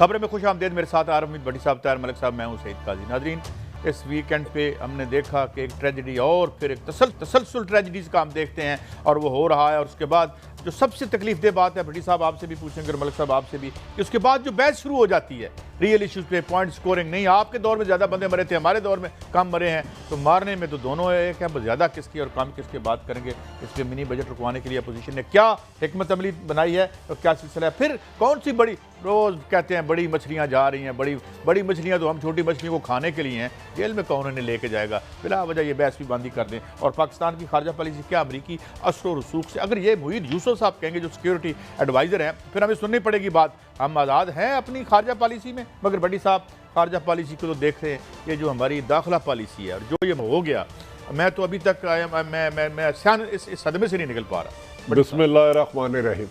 खबर में खुश आमदेद। मेरे साथ आर उम्मीद भट्टी साहब, तैयार मलिक साहब, मैं हूँ सईद काजी। नाजरीन, इस वीकेंड पे हमने देखा कि एक ट्रेजिडी और फिर एक तसलसल ट्रेजिडीज़ का हम देखते हैं और वो हो रहा है। और उसके बाद जो सबसे तकलीफ दे बात है, भट्टी साहब आपसे भी पूछेंगे और मलिक साहब आपसे भी, कि उसके बाद जो बहस शुरू हो जाती है रियल इश्यूज़ पे, पॉइंट स्कोरिंग नहीं, आपके दौर में ज़्यादा बंदे मरे थे, हमारे दौर में कम मरे हैं, तो मारने में तो दोनों एक है, ज़्यादा किसकी और कम किसकी बात करेंगे। इस पर मिनी बजट रुकवाने के लिए अपोजिशन ने क्या हिकमत अमली बनाई है और क्या सिलसिला है, फिर कौन सी बड़ी, रोज़ कहते हैं बड़ी मछलियाँ जा रही हैं, बड़ी मछलियाँ तो हम छोटी मछलियों को खाने के लिए हैं, जेल में कौन इन्हें लेके जाएगा। बिला वजह ये बहस भी बंदी कर दें। और पाकिस्तान की खारजा पॉलिसी क्या अमरीकी असर और रसूख से, अगर ये मुहीद यूसुफ साहब कहेंगे जो सिक्योरिटी एडवाइज़र हैं, फिर हमें सुननी पड़ेगी बात, हम आज़ाद हैं अपनी खारजा पॉलिसी में। मगर भट्टी साहब खारजा पॉलिसी को तो देख रहे हैं, ये जो हमारी दाखिला पॉलिसी है और जो ये हो गया, मैं तो अभी तक मैं इस सदमे से नहीं निकल पा रहा। बिस्मिल्लाहिर्रहमानिर्रहीम।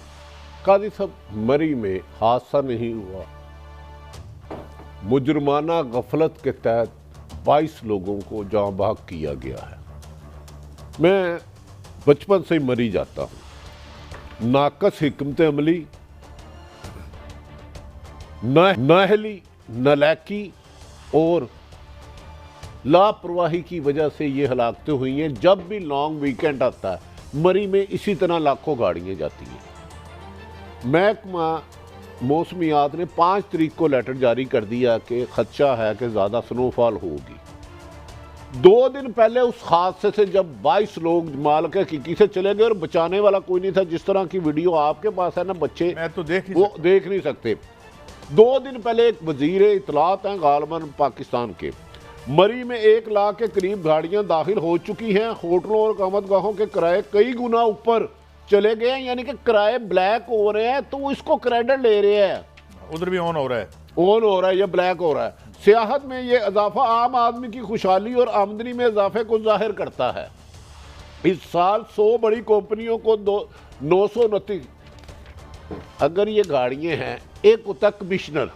काजी साहब, मरी में हादसा नहीं हुआ, मुजरमाना गफलत के तहत 22 लोगों को जाँ बहक किया गया है। मैं बचपन से ही मरी जाता हूँ। नाकस हिकमत अमली, नाहली, नलायकी और लापरवाही की वजह से ये हलाकतें हुई हैं। जब भी लॉन्ग वीकेंड आता है, मरी में इसी तरह लाखों गाड़ियाँ जाती हैं। महकमा मौसमियात ने 5 तारीख को लेटर जारी कर दिया कि खदशा है कि ज़्यादा स्नोफॉल होगी। 2 दिन पहले उस हादसे से जब 22 लोग जमाल के हकीकी से चले गए और बचाने वाला कोई नहीं था, जिस तरह की वीडियो आपके पास है ना, बच्चे मैं तो देख नहीं सकते। 2 दिन पहले एक वजीर इतलात हैं गालिबन पाकिस्तान के, मरी में 1 लाख के करीब गाड़ियां दाखिल हो चुकी हैं। होटलों और कामतगाहों के किराए कई गुना ऊपर चले गए हैं, यानी कि किराए ब्लैक हो रहे हैं, तो वो इसको क्रेडिट ले रहे हैं। उधर भी ऑन हो रहा है, ये ब्लैक हो रहा है। सियाहत में ये इजाफा आम आदमी की खुशहाली और आमदनी में इजाफे को जाहिर करता है। इस साल 100 बड़ी कंपनियों को 929, अगर ये गाड़ियां हैं, एक होता है कमिश्नर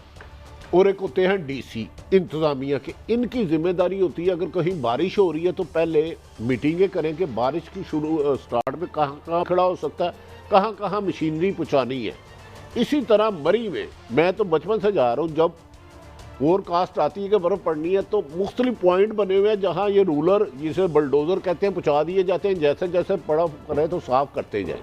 और एक होते हैं डीसी इंतजामिया के, इनकी जिम्मेदारी होती है अगर कहीं बारिश हो रही है तो पहले मीटिंगें करें कि बारिश की स्टार्ट में कहाँ खड़ा हो सकता है, कहाँ मशीनरी पहुँचानी है। इसी तरह मरी में मैं तो बचपन से जा रहा हूँ, जब फोरकास्ट आती है कि बर्फ़ पड़नी है तो मुख्तलिफ पॉइंट बने हुए हैं जहाँ ये रूलर, जिसे बलडोज़र कहते हैं, पहुँचा दिए जाते हैं। जैसे जैसे बर्फ़ पड़े तो साफ़ करते जाएँ।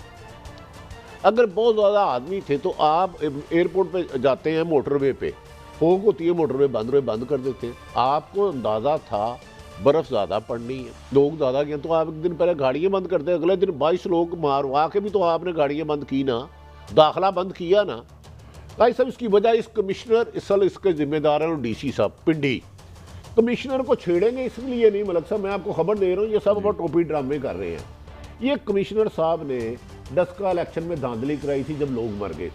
अगर बहुत ज़्यादा आदमी थे तो आप एयरपोर्ट पे जाते हैं, मोटरवे पे फोक होती है, मोटरवे बंद कर देते हैं। आपको अंदाज़ा था बर्फ़ ज़्यादा पड़नी है, लोग ज़्यादा गए, तो आप एक दिन पहले गाड़ियाँ बंद करते हैं। अगले दिन 22 लोग मारवा के भी तो आपने गाड़ियाँ बंद की ना, दाखिला बंद किया ना। भाई साहब, इसकी वजह इस कमिश्नर, असल इसके जिम्मेदार हैं और डीसी साहब पिंडी। कमिश्नर को छेड़ेंगे इसलिए नहीं मलिक साहब, मैं आपको खबर दे रहा हूँ, ये सब बहुत टोपी ड्रामे कर रहे हैं। ये कमिश्नर साहब ने 10 का इलेक्शन में धांधली कराई थी जब लोग मर गए।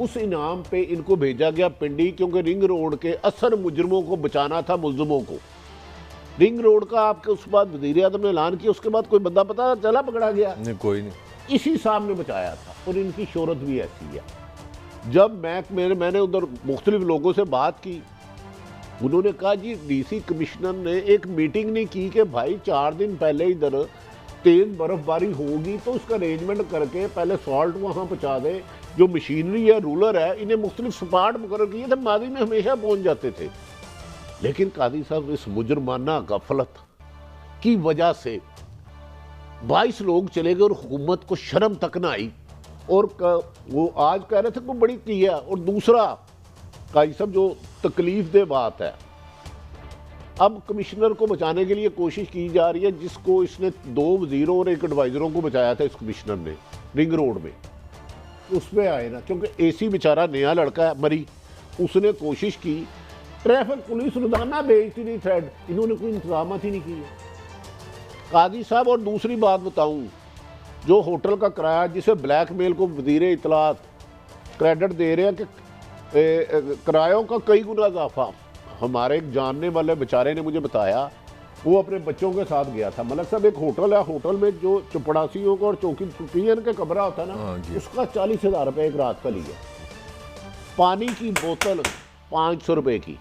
उस इनाम पे इनको भेजा गया पिंडी, क्योंकि रिंग रोड के असर मुजरमों को बचाना था, मुलजमों को। रिंग रोड का आपके उस बाद वज़ीर आज़म ने ऐलान किया, उसके बाद कोई बंदा पता चला पकड़ा गया? नहीं, कोई नहीं। इसी साहब ने बचाया था और इनकी शोहरत भी ऐसी है। जब मैंने उधर मुख्तलिफ लोगों से बात की, उन्होंने कहा जी डीसी कमिश्नर ने एक मीटिंग नहीं की कि भाई 4 दिन पहले इधर तेज़ बर्फबारी होगी तो उसका अरेंजमेंट करके पहले सॉल्ट वहाँ पहुँचा दे। जो मशीनरी है, रूलर है, इन्हें मुख्तलिफ स्पॉट मुकर्रर किए थे, मादी में हमेशा पहुँच जाते थे। लेकिन कादी साहब, इस मुजरमाना गफलत की वजह से 22 लोग चले गए और हुकूमत को शर्म तक ना आई। और वो आज कह रहे थे को बड़ी की है। और दूसरा काजी साहब, जो तकलीफ दे बात है, अब कमिश्नर को बचाने के लिए कोशिश की जा रही है, जिसको इसने 2 वजीरों और 1 एडवाइज़रों को बचाया था इस कमिश्नर ने रिंग रोड में, उसमें आए ना, क्योंकि एसी बेचारा नया लड़का है, मरी, उसने कोशिश की, ट्रैफिक पुलिस रोजाना भेजती नहीं थ्रेड, इन्होंने कोई इंतजाम ही नहीं किए कादी साहब। और दूसरी बात बताऊं, जो होटल का किराया जिसे ब्लैकमेल को वज़ीर इत्तलात क्रेडिट दे रहे हैं कि किरायों का कई गुना इजाफा, हमारे एक जानने वाले बेचारे ने मुझे बताया, वो अपने बच्चों के साथ गया था। मलिक साहब, एक होटल है, होटल में जो चपड़ासियों को और चौकी चुपियन का कमरा होता है ना, उसका 40,000 रुपये एक रात का लिया। पानी की बोतल 500 रुपये की।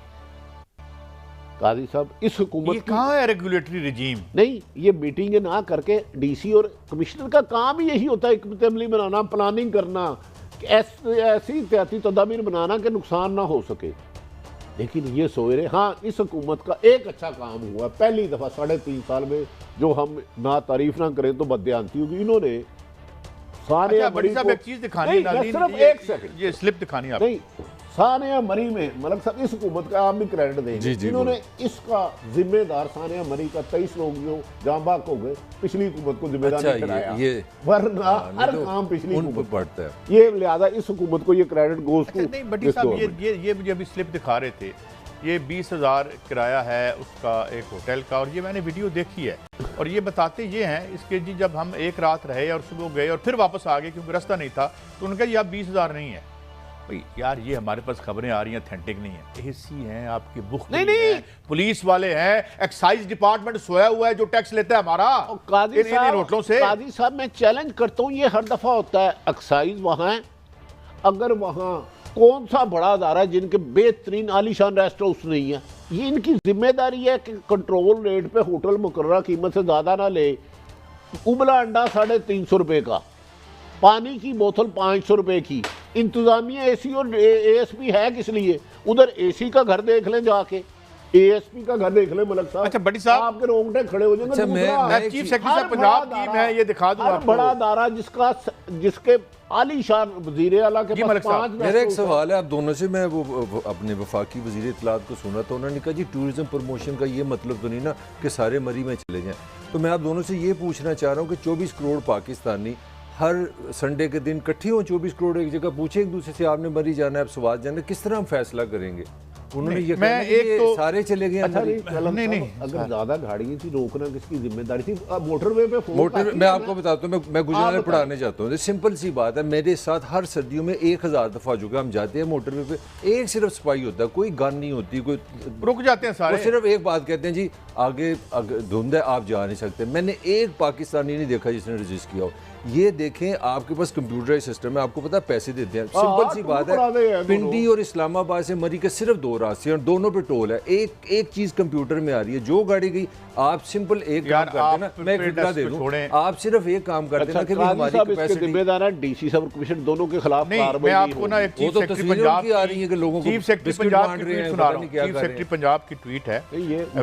काजी साहब, इस हुकूमत कहाँ है रेगुलेटरी रिजीम? नहीं, ये मीटिंग ना करके डीसी और कमिश्नर का काम ही यही होता है, हिकमत अमली बनाना, प्लानिंग करना ऐसी एहतियाती तदाबीर बनाना कि नुकसान ना हो सके। लेकिन ये सोच रहे, हाँ इस हुकूमत का एक अच्छा काम हुआ, पहली दफ़ा 3.5 साल में, जो हम ना तारीफ ना करें तो बदयांती होगी, इन्होंने सानिया मरी को, एक चीज दिखानी है, सिर्फ एक सेकंड, ये स्लिप दिखानी है नहीं, सानिया मरी में मलिक साहब इस हुकूमत का आप भी क्रेडिट देंगे, इन्होंने इसका जिम्मेदार सानिया मरी का 23 लोग जो जाँ बाक हो गए, पिछली हुकूमत को जिम्मेदार नहीं ठहराया, वरना हर काम पिछली हुकूमत पड़ता है। ये लिहाजा इस हुकूमत को ये क्रेडिट गोज़ टू। नहीं बटी साहब, ये मुझे अभी स्लिप दिखा रहे थे, ये 20,000 किराया है उसका एक होटल का, और ये मैंने वीडियो देखी है, और ये बताते ये हैं इसके जी, जब हम एक रात रहे और सुबह गए और फिर वापस आ गए क्योंकि रास्ता नहीं था, तो उनका ये आप 20,000 नहीं है भाई यार, ये हमारे पास खबरें आ रही हैं, ऑथेंटिक नहीं है। एसी हैं आपके, बुख नहीं, पुलिस वाले हैं, एक्साइज डिपार्टमेंट सोया हुआ है जो टैक्स लेता है हमारा इन होटलों से। काजी साहब मैं चैलेंज करता हूँ, ये हर दफा होता है, एक्साइज वहाँ है, अगर वहाँ कौन सा बड़ा अदारा है जिनके बेहतरीन आलीशान रेस्ट हाउस नहीं है, ये इनकी जिम्मेदारी है कि कंट्रोल रेट पे होटल मुकर्रर कीमत से ज़्यादा ना ले। उबला अंडा 350 रुपये का, पानी की बोतल 500 रुपये की, इंतजामिया एसी और एएसपी है किस लिए? उधर एसी का घर देख लें जाके, एएसपी का घर देख लें मलिक साहब। अच्छा बड़ी साहब, आपके रोंगटे खड़े हो जाएंगे। अच्छा, मैं चीफ सेक्रेटरी पंजाब की मैं ये दिखा दूं आपको, बड़ा अदारा जिसके आलीशान वजीर आला के पास 5। मेरा एक सवाल है आप दोनों से, मैं वो अपने वफाकी वजीर इत्तलात को सुना तो उन्होंने कहा जी टूरिज्म प्रमोशन का ये मतलब तो नहीं ना कि सारे मरी में चले जाएं। तो मैं आप दोनों से ये पूछना चाह रहा हूँ कि 24 करोड़ पाकिस्तानी हर संडे के दिन इकट्ठे हों, 24 करोड़ एक जगह पूछे एक दूसरे से आपने मरी जाना है, आप स्वाद जाना है, किस तरह हम फैसला करेंगे? उन्होंने ये मैं एक तो सारे चले गए। अच्छा नहीं, अगर ज्यादा गाड़ियां थी रोकना किसकी जिम्मेदारी थी? मोटरवे पे मोटर, मैं आपको बताता हूँ, मैं गुजरात पढ़ाने जाता हूँ, सिंपल सी बात है, मेरे साथ हर सर्दियों में 1000 दफा जो हम जाते हैं मोटरवे पे, एक सिर्फ सिपाही होता है, कोई गन नहीं होती, कोई रुक जाते हैं सारे, सिर्फ एक बात कहते हैं जी आगे धुंध है आप जा नहीं सकते। मैंने एक पाकिस्तानी नहीं देखा जिसने रजिस्ट किया हो। ये देखें आपके पास कंप्यूटराइज सिस्टम है, आपको पता है पैसे देते हैं, सिंपल सी बात है, पिंडी और इस्लामाबाद से मरी के सिर्फ 2 रास्ते हैं और दोनों पे टोल है, एक चीज कंप्यूटर में आ रही है, जो गाड़ी गई आप सिंपल एक काम करते हैं ना, मैं एक फिक्रा दे दूं, आप सिर्फ एक काम करते हैं ना कि हमारी कैपेसिटी जिम्मेदार है डीसी सब कमीशन दोनों के खिलाफ कार्रवाई। मैं आपको ना एक चीफ सेक्रेटरी पंजाब की आ रही है कि लोगों को चीफ सेक्रेटरी पंजाब की ट्वीट सुना रहा हूं, चीफ सेक्रेटरी पंजाब की ट्वीट है,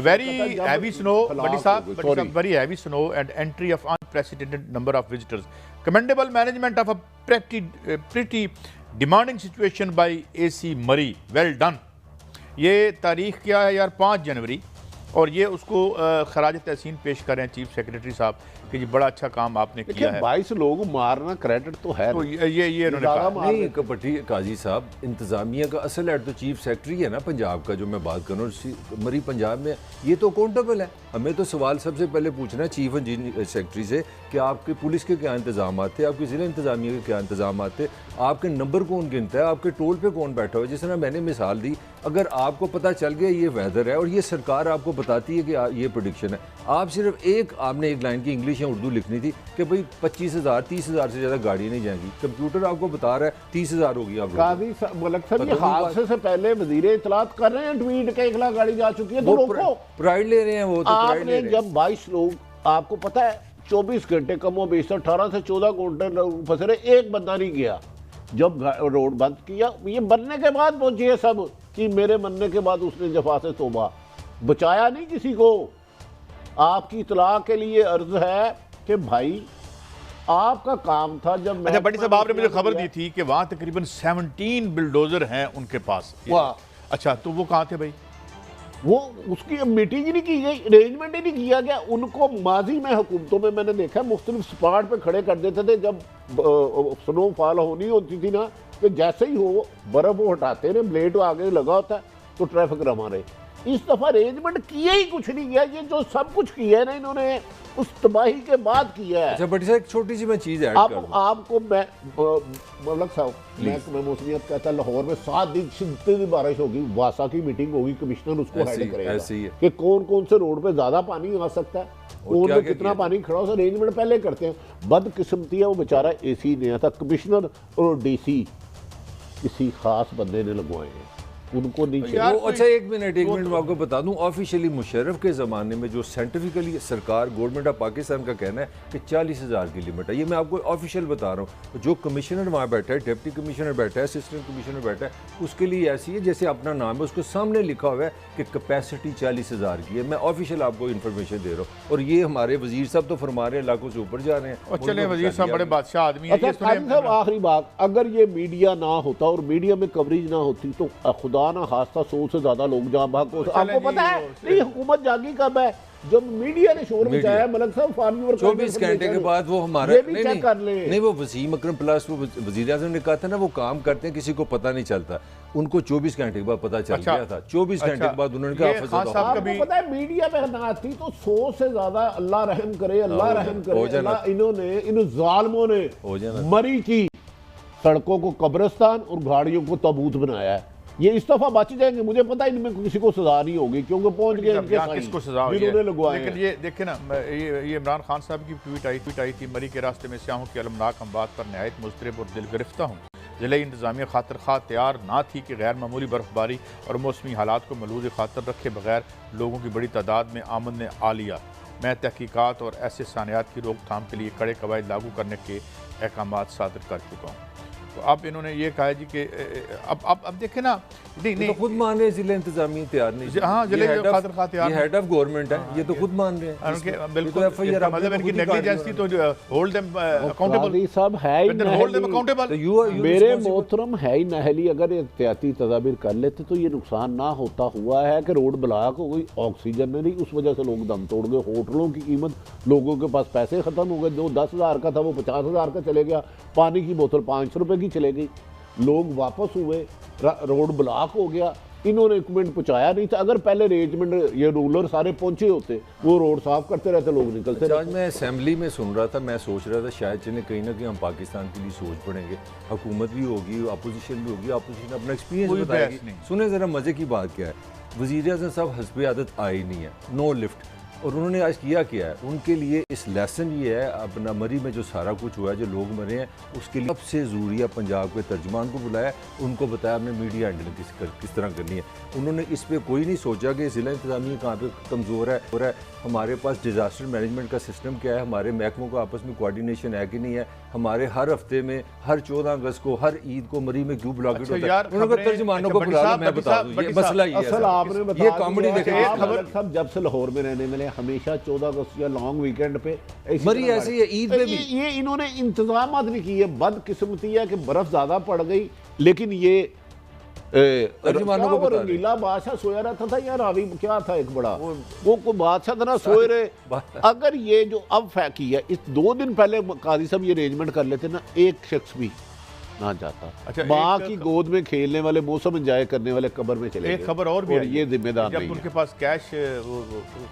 वेरी हैवी स्नो बड़ी साहब, very heavy snow and entry of unprecedented number of visitors, commendable management of a pretty demanding situation by AC Murray, well done। ये तारीख क्या है यार, 5 जनवरी, और ये उसको खराज तहसीन पेश कर रहे हैं चीफ सेक्रेटरी साहब कि जी बड़ा अच्छा काम आपने किया है। 22 लोग मारना क्रेडिट तो है, तो ये उन्होंने कहा नहीं कपटी काजी साहब, इंतजामिया का असल हेड तो चीफ सेक्रेटरी है ना पंजाब का, जो मैं बात कर रहा हूँ मरी पंजाब में, ये तो अकाउंटेबल है। हमें तो सवाल सबसे पहले पूछना है चीफ सेक्रेटरी से कि आपके पुलिस के क्या इंतजाम आते हैं, आपके ज़िला इंतजामिया के क्या इंतजाम आते हैं, आपके नंबर कौन गिनता है, आपके टोल पे कौन बैठा हुआ है। जिस तरह मैंने मिसाल दी, अगर आपको पता चल गया ये वेदर है और ये सरकार आपको बताती है कि ये प्रेडिक्शन है, आप सिर्फ आपने एक लाइन की इंग्लिश या उर्दू लिखनी थी कि भाई 25,000 30,000 से ज़्यादा गाड़ी नहीं जाएंगी, कंप्यूटर आपको बता रहा है 30,000 होगी। आप काजी मलिक साहब ये हादसे से पहले वजीर इत्तलात कर रहे हैं ट्वीट के 1 लाख गाड़ी जा चुकी है, तो रोको, प्राइड ले रहे हैं वो तो। आपने जब 22 लोग, आपको पता है 24 घंटे कमो बेच 18 से 14 घंटे फंसे रहे, एक बंदा नहीं गया। जब रोड बंद किया, ये बनने के बाद पहुंचे सब कि मेरे बनने के बाद उसने जफा से तोबा, बचाया नहीं किसी को। आपकी इत्तला के लिए अर्ज है कि भाई आपका काम था जब अच्छा बड़ी साहब आपने मुझे खबर दी थी कि वहां तकरीबन 17 बिल्डोजर हैं उनके पास। अच्छा तो वो कहाँ थे भाई? वो उसकी मीटिंग ही नहीं की गई, अरेंजमेंट ही नहीं किया गया। उनको माजी में हुकूमतों में मैंने देखा मुख्तलिफ स्पॉट पे खड़े कर देते थे, जब स्नोफॉल होनी होती थी ना, कि जैसे ही हो बर्फ वो हटाते रहे, ब्लेड आगे लगा होता है तो ट्रैफिक रमा रहे। इस दफा अरेंजमेंट किया ही कुछ नहीं गया। ये जो सब कुछ किया है ना इन्होंने उस तबाही के बाद किया है। अच्छा बड़ी साहब एक छोटी सी मैं चीज ऐड कर दूं आपको मैं मलिक साहब, मैं मौसमियत कहता लाहौर में 7 दिन शिद्दत की बारिश होगी, वासा की मीटिंग होगी, कमिश्नर उसको हेड करेगा कि कौन कौन से रोड पे ज्यादा पानी आ सकता है, कौन में कितना पानी खड़ा हो। अरेंजमेंट पहले करते हैं। बदकिस्मती है वो बेचारा एसी नहीं आता, कमिश्नर और डीसी किसी खास बंदे ने लगवाए हैं। उनको नीचे यार वो अच्छा एक मिनट मैं आपको बता दूं, ऑफिशियली मुशर्रफ के ज़माने में जो साइंटिफिकली सरकार गवर्नमेंट ऑफ पाकिस्तान का कहना है कि 40,000 की लिमिट है, ये मैं आपको ऑफिशियल बता रहा हूँ। जो कमिश्नर वहाँ बैठा है, डिप्टी कमिश्नर बैठा है, असिस्टेंट कमिश्नर बैठा है, उसके लिए ऐसी है जैसे अपना नाम है, उसके सामने लिखा हुआ है कि कैपेसिटी 40,000 की है। मैं ऑफिशियल आपको इन्फॉर्मेशन दे रहा हूँ, और ये हमारे वजीर साहब तो फरमा रहे हैं लाखों से ऊपर जा रहे हैं। और चले वजीर साहब बड़े बादशाह आदमी हैं। अच्छा काजी साहब, आखिरी बात, अगर ये मीडिया ना होता और मीडिया में कवरेज ना होती तो खुदा ना खास्ता 100 से ज्यादा लोग जहाँ भाग को, आपको पता है नहीं हुकूमत जागी कब है? जब मीडिया ने शोर मचाया मलिक साहब, 24 घंटे के बाद वो हमारा ये भी चेक कर ले। नहीं, वो वसीम अकरम प्लस वो वजीर आज़म ने कहा था ना, वो काम करते हैं किसी को पता नहीं चलता, उनको 24 घंटे के बाद पता चल गया था। 24 घंटे के बाद उन्होंने कहा आपको पता है मीडिया में ना आती तो 100 से ज्यादा अल्लाह रहम करे, अल्लाह रहम करे, इन्होंने इन जालिमों ने मरी की सड़कों को कब्रिस्तान और गाड़ियों को ताबूत बनाया है। ये इस दफा बच जाएंगे, मुझे पता है इनमें किसी को सजा नहीं होगी क्योंकि पहुंच गए इनके साइन किसको सजा हुई जिन्होंने है। लगवाए। लेकिन ये देखे ना, ये इमरान खान साहब की ट्वीट आई थी, मरी के रास्ते में स्याहों की अलमनाक हम बात पर नहायत मुस्तरब और दिल गिरफ्ता हूँ। ज़िले इंतज़ामिया खातिर खा तैयार ना थी कि गैर मामूली बर्फबारी और मौसमी हालात को मलूज़ खातर रखे बगैर लोगों की बड़ी तादाद में आमद ने आ लिया। मैं तहकीकात और ऐसे सानियात की रोकथाम के लिए कड़े कवायद लागू करने के अहकाम सादर कर चुका हूँ। तो अब इन्होंने ये कहा जी कि अब देखें ना, नहीं तो खुद मान रहे हैं जिले इंतजामिया तैयार नहीं। हाँ, जिले खातिर खा तैयार, ये हेड ऑफ गवर्नमेंट है, ये तो खुद मान रहे हैं। बिल्कुल, मतलब इनकी नेग्लिजेंसी तो होल्ड देम अकाउंटेबल सब है ही नहीं। मेरे मोहतरम है ही नहली, अगर एहतियाती तदाबीर कर लेते तो ये नुकसान ना होता। हुआ है कि रोड ब्लॉक हो गई, ऑक्सीजन नहीं, उस वजह से लोग दम तोड़ गए। होटलों की कीमत, लोगों के पास पैसे खत्म हो गए, जो 10,000 का था वो 50,000 का चले गया, पानी की बोतल 500 रुपए की चले गई, लोग वापस हुए, रोड ब्लॉक हो गया। इन्होंने इक्विपमेंट पहुंचाया नहीं था। अगर पहले अरेंजमेंट ये रूलर सारे पहुंचे होते, वो रोड साफ करते रहते, लोग निकलते रहते। आज मैं असेंबली में सुन रहा था, मैं सोच रहा था शायद चले कहीं ना कहीं हम पाकिस्तान के लिए सोच पड़ेंगे, हुकूमत भी होगी, अपोजिशन भी होगी, अपोजिशन अपना एक्सपीरियंस बताएगी। सुने जरा मजे की बात क्या है, वज़ीर आज़म साहब हस्बे आदत आए नहीं है, नो लिफ्ट, और उन्होंने आज किया क्या है, उनके लिए इस लेसन ये है, अपना मरी में जो सारा कुछ हुआ है, जो लोग मरे हैं, उसके लिए सबसे ज़रूरी है पंजाब के तर्जुमान को बुलाया, उनको बताया हमने मीडिया हैंडल किस तरह करनी है। उन्होंने इस पर कोई नहीं सोचा कि ज़िला इंतज़ामिया कहाँ पे कमज़ोर है, हमारे पास डिज़ास्टर मैनेजमेंट का सिस्टम क्या है, हमारे महकमों का आपस में कोऑर्डिनेशन है कि नहीं है, हमारे हर हफ्ते में, हर 14 अगस्त को, हर ईद को मरी में क्यों ब्लॉकेट होता है। उन्होंने तर्जुमानों को बुला, मैं बता दूँ ये मसला ही है। ये कॉमेडी देखें, जब से लाहौर में रहने मिले हमेशा 14 अगस्त या लॉन्ग वीकेंड पे मरी ऐसे ही है, ईद पे भी ये इन्होंने इंतजाम नहीं किए। बदकिस्मती है कि बर्फ ज्यादा पड़ गई, लेकिन ये रंगीला बादशाह सोया रहता था यार, रावी क्या था एक बड़ा, वो कोई बादशाह था ना, सोए रहे। अगर ये जो अब फैकी है, इस 2 दिन पहले काजी साहब ये अरेंजमेंट कर लेते ना, एक शख्स भी ना जाता। अच्छा, माँ की गोद में खेलने वाले, मौसम एंजॉय करने वाले कब्र में चले। एक खबर और भी है, ये जिम्मेदार जब उनके पास कैश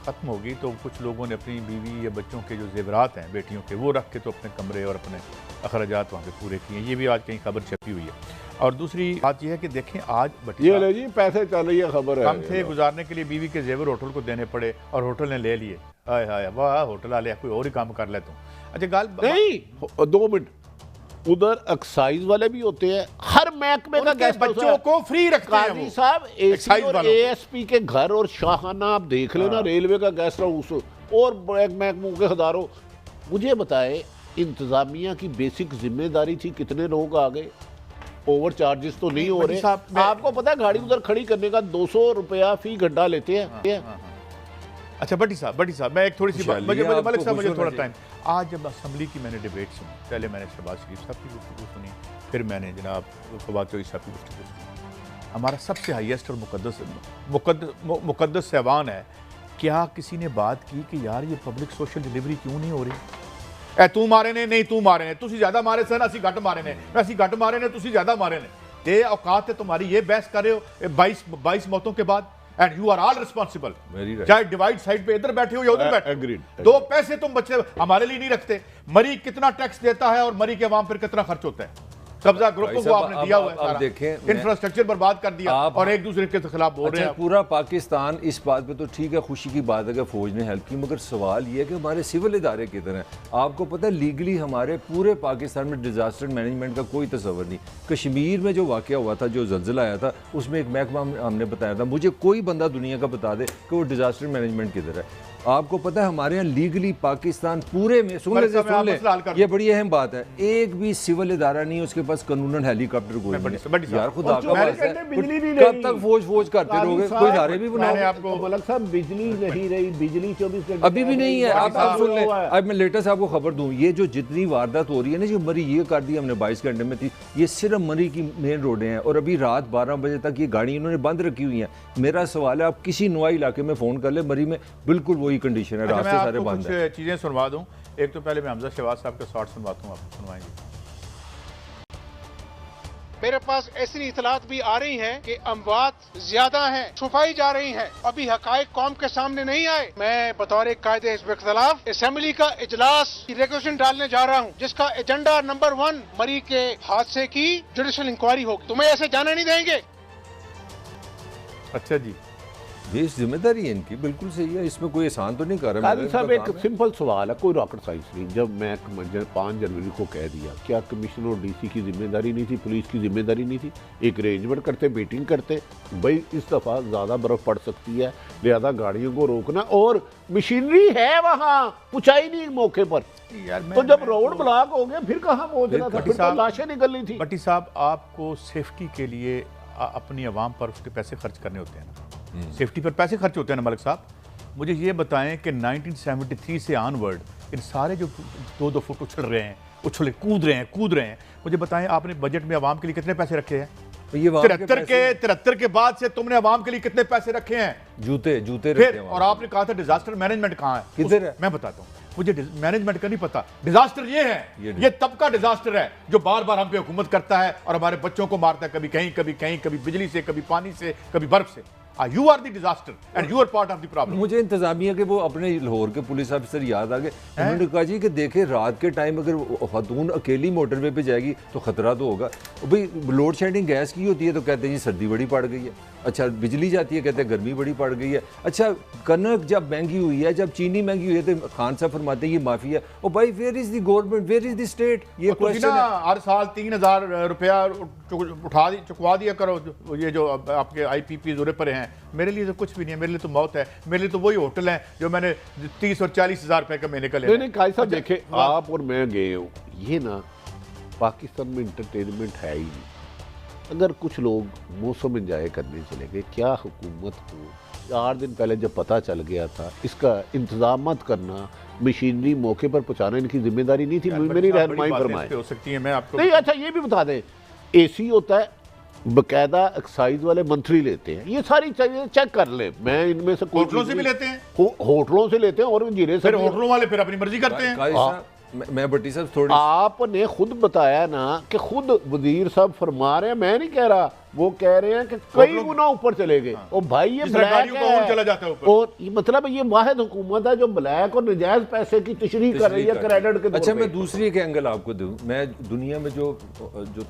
खत्म होगी तो कुछ लोगों ने अपनी बीवी या बच्चों के जो जेवरात हैं बेटियों के, वो रख के तो अपने कमरे और अपने अखराजात वहाँ पे पूरे किए। ये भी आज कहीं खबर छपी हुई है। और दूसरी बात यह है कि देखें आज ये ले जी पैसे चल रही है खबर है, कम थे गुजारने के लिए बीवी के जेवर होटल को देने पड़े और होटल ने ले लिए। हाय हाय वाह, होटल वाले कोई और ही काम कर ले तुम। अच्छा गाल नहीं, 2 मिनट, उधर एक्साइज वाले भी होते हैं, हर महकमे का गेस्ट बच्चों को फ्री रखते हैं काजी साहब। एसी और एएसपी के घर और शाहाना आप देख लेना, रेलवे का गेस्ट हाउस और महकमों के हजारों। मुझे बताए, इंतजामिया की बेसिक जिम्मेदारी थी, कितने लोग आ गए, ओवर चार्जेस तो नहीं हो रहे। आपको पता है गाड़ी उधर खड़ी करने का 200 रुपया फी घंटा लेते हैं। अच्छा भट्टी साहब मैं एक थोड़ी सी बात, मलिक साहब मुझे थोड़ा टाइम, आज जब असेंबली की मैंने डिबेट सुनी, पहले मैंने शहबाज शरीफ साहब की गुफ्तगू सुनी, फिर मैंने जनाब फवाद चौधरी साहब की गुफ्तगू सुनी। हमारा सबसे हाईएस्ट और मुकद्दस ऐवान है, क्या किसी ने बात की कि यार ये पब्लिक सोशल डिलीवरी क्यों नहीं हो रही? ए तू मारे ने, नहीं तू मारे ने, तुसी ज्यादा मारे सन, असी घट मारे ने, असी घट मारे ने, तुसी ज्यादा मारे ने। ते औकात है तुम्हारी, ये बहस कर रहे हो 22 मौतों के बाद, and you are all responsible, चाहे डिवाइड साइड पे इधर बैठे हो या उधर बैठे हो। 2 पैसे तुम बच्चे हमारे लिए नहीं रखते। मरी कितना टैक्स देता है और मरी के अवाम पर कितना खर्च होता है, सब्जा ग्रुपों को आपने दिया हुआ है सारा, देखें इंफ्रास्ट्रक्चर बर्बाद कर दिया और एक दूसरे के खिलाफ बोल रहे हैं। पूरा पाकिस्तान इस बात पे तो ठीक है, खुशी की बात है कि फौज ने हेल्प की, मगर सवाल ये है कि हमारे सिविल इदारे किधर हैं? आपको पता है लीगली हमारे पूरे पाकिस्तान में डिजास्टर मैनेजमेंट का कोई तस्वर नहीं। कश्मीर में जो वाक़या हुआ था, जो ज़लज़ला आया था, उसमें एक महकमा हमने बताया था, मुझे कोई बंदा दुनिया का बता दे कि वो डिजास्टर मैनेजमेंट किधर है। आपको पता है हमारे यहाँ लीगली पाकिस्तान पूरे में सुन ले, ये बड़ी अहम बात है, एक भी सिविल इदारा नहीं है उसके पास कानूनन हेलीकॉप्टर कोई नहीं। यार खुदा का वास्ता है, कब तक फौज करते रहोगे? कोई इदारे भी बनाओ। आपको मलक साहब बिजली नहीं रही, बिजली 24 घंटे अभी भी नहीं है। आप सुन ले, अब मैं लेटेस्ट आपको खबर दूं, ये जो जितनी वारदात हो रही है ना, जो मरी ये कर दी हमने 22 घंटे में थी, ये सिर्फ मरी की मेन रोडें हैं और अभी रात 12 बजे तक ये गाड़ी इन्होंने बंद रखी हुई है। मेरा सवाल है, आप किसी नुआ इलाके में फोन कर ले, मरी में बिल्कुल वही कंडीशन है, रास्ते सारे बंद हैं। चीजें सुनवा दूं, एक तो पहले मैं हमजा शहबाज साहब के शॉर्ट सुनवाता हूं, आप सुनवाएंगे। मेरे पास ऐसी इतलात भी आ रही हैं कि अमवात ज्यादा हैं, छुपाई जा रही हैं, अभी हकायक कौम के सामने नहीं आए। मैं बतौर कायदे हिज़्ब इख्तिलाफ असेंबली का इजलास की रेजोल्यूशन डालने जा रहा हूं, जिसका एजेंडा नंबर 1 मरी के हादसे की जुडिशल इंक्वायरी होगी। तुम्हें ऐसे जाने नहीं देंगे। अच्छा जी, ये जिम्मेदारी है इनकी, बिल्कुल सही है, इसमें कोई एहसान तो नहीं कर रहा। काजी साहब एक सिंपल सवाल है, कोई रॉकेट साइंस नहीं। जब मैं 5 जनवरी को कह दिया, क्या कमिश्नर और डीसी की जिम्मेदारी नहीं थी, पुलिस की जिम्मेदारी नहीं थी? एक अरेंजमेंट करते, मीटिंग करते, भाई इस दफ़ा ज़्यादा बर्फ़ पड़ सकती है, लिहाजा गाड़ियों को रोकना, और मशीनरी है वहाँ, पुचाई नहीं मौके पर। तो जब रोड ब्लॉक हो गया फिर कहाँ पहुँचना था? फिर तो लाशें निकल रही थी। भट्टी साहब, आपको सेफ्टी के लिए अपनी आवाम पर उसके पैसे खर्च करने होते हैं ना, सेफ्टी पर पैसे खर्च होते हैं ना मलिक साहब। मुझे ये बताएं कि 1973 से ऑनवर्ड इन सारे जो 2-2 फुट उछल रहे हैं, कूद रहे हैं, मुझे बताएं आपने बजट में आवाम के लिए कितने पैसे रखे हैं? 73 के बाद से तुमने आवाम के लिए कितने पैसे रखे हैं? जूते फिर, और आपने कहा था डिजास्टर मैनेजमेंट कहाँ है? किधर है? मैं बताता हूँ, मुझे मैनेजमेंट का नहीं पता। डिजास्टर ये है, ये तब का डिजास्टर है जो बार बार हम पे हुकूमत करता है और हमारे बच्चों को मारता है, कभी कहीं कभी कहीं, कभी बिजली से, कभी पानी से, कभी बर्फ से। You are the disaster and you are part of the problem। मुझे इंतजामिया के वो अपने लाहौर के पुलिस ऑफिसर याद आ गए, उन्होंने कहा जी कि देखे रात के टाइम अगर खातून अकेली मोटरवे पे जाएगी तो खतरा तो होगा। भाई लोड शेडिंग गैस की होती है तो कहते हैं जी सर्दी बड़ी पड़ गई है। अच्छा बिजली जाती है, कहते हैं गर्मी बड़ी पड़ गई है। अच्छा कनक जब महंगी हुई है, जब चीनी महंगी हुई है तो खान साहब फरमाते हैं ये माफी है। और भाई where is the government, where is the state? ये क्वेश्चन है। हर साल 3000 रुपया चुकवा दिया करो, ये जो आपके IPP जोरे पर हैं। मेरे लिए तो कुछ भी नहीं है, मेरे लिए तो मौत है। मेरे लिए तो वही होटल है जो मैंने 30 और 40 हज़ार रुपए का महीने का ले। नहीं काजी साहब देखे, आप और मैं गए हो, ये ना पाकिस्तान में इंटरटेनमेंट है ही नहीं। अगर कुछ लोग मौसम एंजॉय करने चले गए, क्या हुकूमत को 4 दिन पहले जब पता चल गया था इसका इंतजाम करना, मशीनरी मौके पर पहुंचाना इनकी जिम्मेदारी नहीं थी? मेरी रहनुमाई फरमाए हो सकती है, मैं आपको नहीं। अच्छा ये भी बता दें, AC होता है, बकायदा एक्साइज वाले मंत्री लेते हैं, ये सारी चीजें चेक कर ले। मैं इनमें से होटलों से भी लेते हैं, होटलों से लेते हैं और जीरे से। फिर होटलों वाले फिर अपनी मर्जी करते हैं। मैं भट्टी साहब थोड़ी, आपने खुद बताया ना कि खुद वजीर साहब फरमा रहे हैं, मैं नहीं कह रहा, वो कह रहे हैं कि कई गुना ऊपर चले गए। और भाई ये ब्लैक है, चला जाता है ऊपर। और मतलब ये वाहिद हुकूमत है जो ब्लैक और नजायज पैसे की तशरीह कर रही है क्रेडिट के। अच्छा मैं दूसरी एक एंगल आपको दूं, मैं दुनिया में जो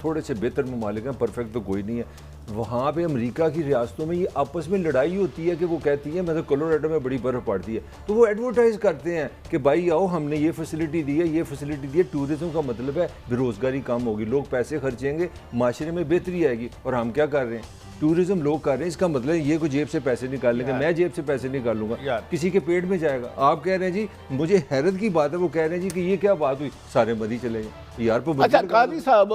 थोड़े से बेहतर ममालिक हैं, परफेक्ट तो कोई नहीं है, वहाँ पे अमेरिका की रियासतों में ये आपस में लड़ाई होती है कि वो कहती है मतलब कोलोराडो में बड़ी बर्फ पड़ती है तो वो एडवर्टाइज करते हैं कि भाई आओ हमने ये फैसिलिटी दी है, ये फैसिलिटी दी है। टूरिज्म का मतलब है बेरोजगारी कम होगी, लोग पैसे खर्चेंगे, माशरे में बेहतरी आएगी। और हम क्या कर रहे हैं? टूरिज्म लोग कर रहे हैं, इसका मतलब ये कोई जेब से पैसे निकाल लेंगे, मैं जेब से पैसे निकालूंगा, किसी के पेट में जाएगा। आप कह रहे हैं जी, मुझे हैरत की बात है, वो कह रहे हैं जी कि ये क्या बात हुई, सारे मरी चले गए यार। अच्छा काजी साहब,